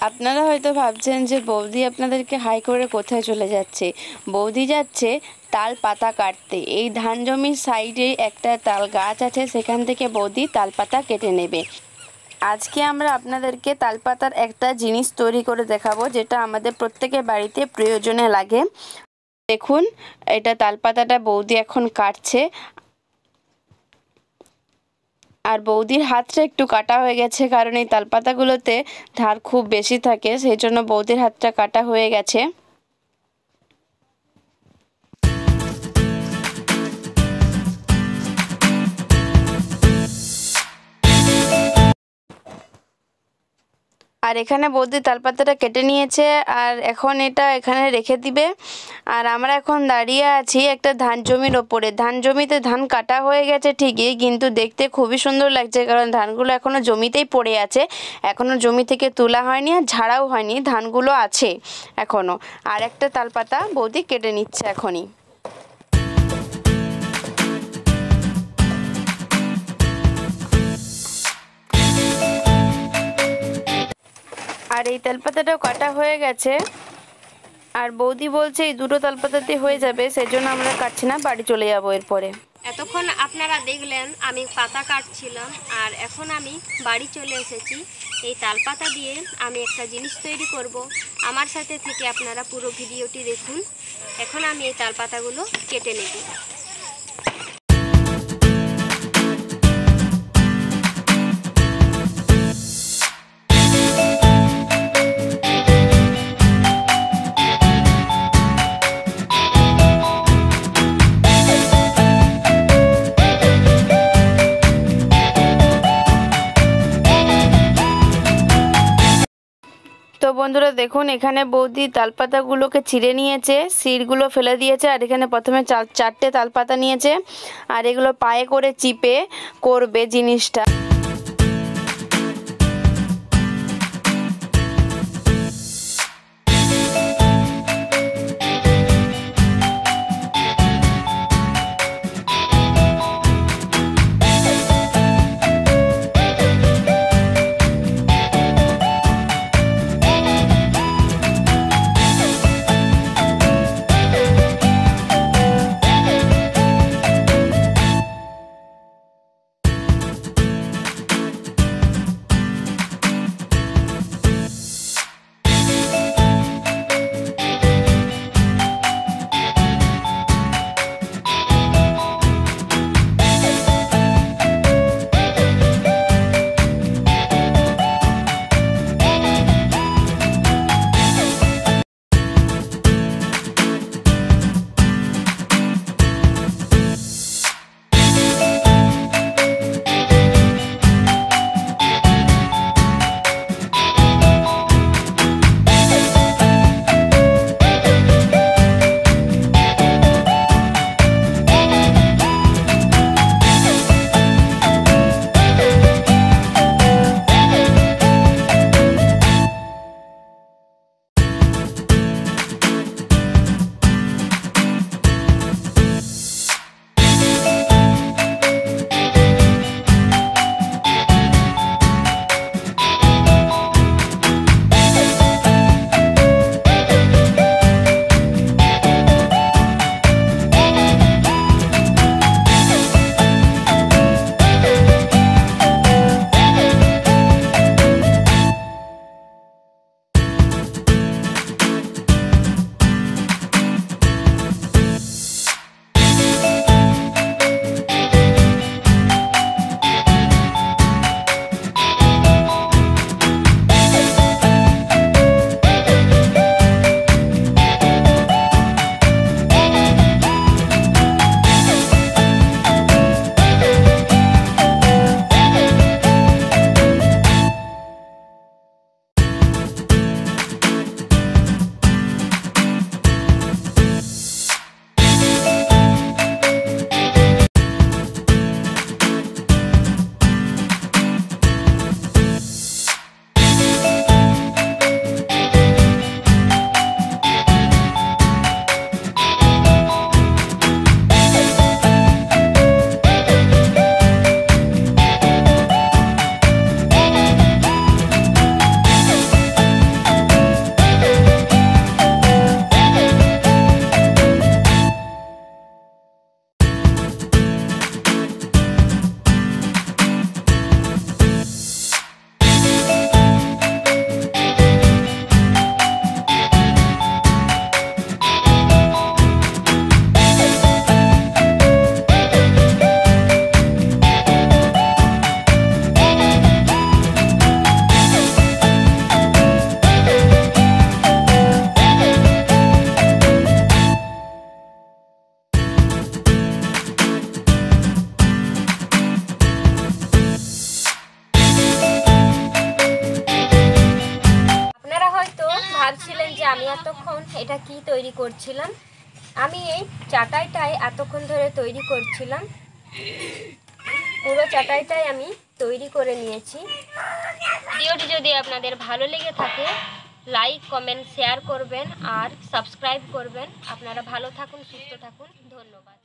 আপনারা হয়তো ভাবছেন যে বৌদি আপনাদেরকে হাই করে কোথায় চলে যাচ্ছে। বৌদি যাচ্ছে তাল পাতা কাটতে। এই ধান জমির সাইডে একটা তাল গাছ আছে, সেখান থেকে বৌদি তাল পাতা কেটে নেবে। আজকে আমরা আপনাদেরকে তালপাতার একটা জিনিস তৈরি করে দেখাবো, যেটা আমাদের প্রত্যেকের বাড়িতে প্রয়োজনে লাগে। দেখুন, এটা তালপাতাটা বৌদি এখন কাটছে। আর বৌদির হাতটা একটু কাটা হয়ে গেছে, কারণ এই তালপাতাগুলোতে ধার খুব বেশি থাকে, সেই জন্য বৌদির হাতটা কাটা হয়ে গেছে। আর এখানে বৌদি তালপাতাটা কেটে নিয়েছে, আর এখন এটা এখানে রেখে দিবে। আর আমরা এখন দাঁড়িয়ে আছি একটা ধান জমির ওপরে। ধান জমিতে ধান কাটা হয়ে গেছে ঠিকই, কিন্তু দেখতে খুবই সুন্দর লাগছে, কারণ ধানগুলো এখনও জমিতেই পড়ে আছে, এখনও জমি থেকে তোলা হয়নি আর ঝাড়াও হয়নি, ধানগুলো আছে এখনও। আর একটা তালপাতা বৌদি কেটে নিচ্ছে এখনই। আর এই তালপাতাটাও কাটা হয়ে গেছে, আর বৌদি বলছে এই দুটো তালপাতাতে হয়ে যাবে, সেজন্য আমরা কাটছি না, বাড়ি চলে যাবো এরপরে। এতক্ষণ আপনারা দেখলেন আমি পাতা কাটছিলাম, আর এখন আমি বাড়ি চলে এসেছি। এই তালপাতা দিয়ে আমি একটা জিনিস তৈরি করব। আমার সাথে থেকে আপনারা পুরো ভিডিওটি দেখুন। এখন আমি এই তালপাতাগুলো কেটে নেব। তো বন্ধুরা দেখুন, এখানে বৌদি তালপাতাগুলোকে ছিঁড়ে নিয়েছে, শিরগুলো ফেলে দিয়েছে, আর এখানে প্রথমে চারটে তালপাতা নিয়েছে, আর এগুলো পায়ে করে চিপে করবে জিনিসটা। এতক্ষণ এটা কি তৈরি করছিলাম, আমি এই চাটাইটাই এতক্ষণ ধরে তৈরি করছিলাম। পুরো চাটাইটাই আমি তৈরি করে নিয়েছি। ভিডিওটি যদি আপনাদের ভালো লেগে থাকে লাইক কমেন্ট শেয়ার করবেন আর সাবস্ক্রাইব করবেন। আপনারা ভালো থাকুন, সুস্থ থাকুন, ধন্যবাদ।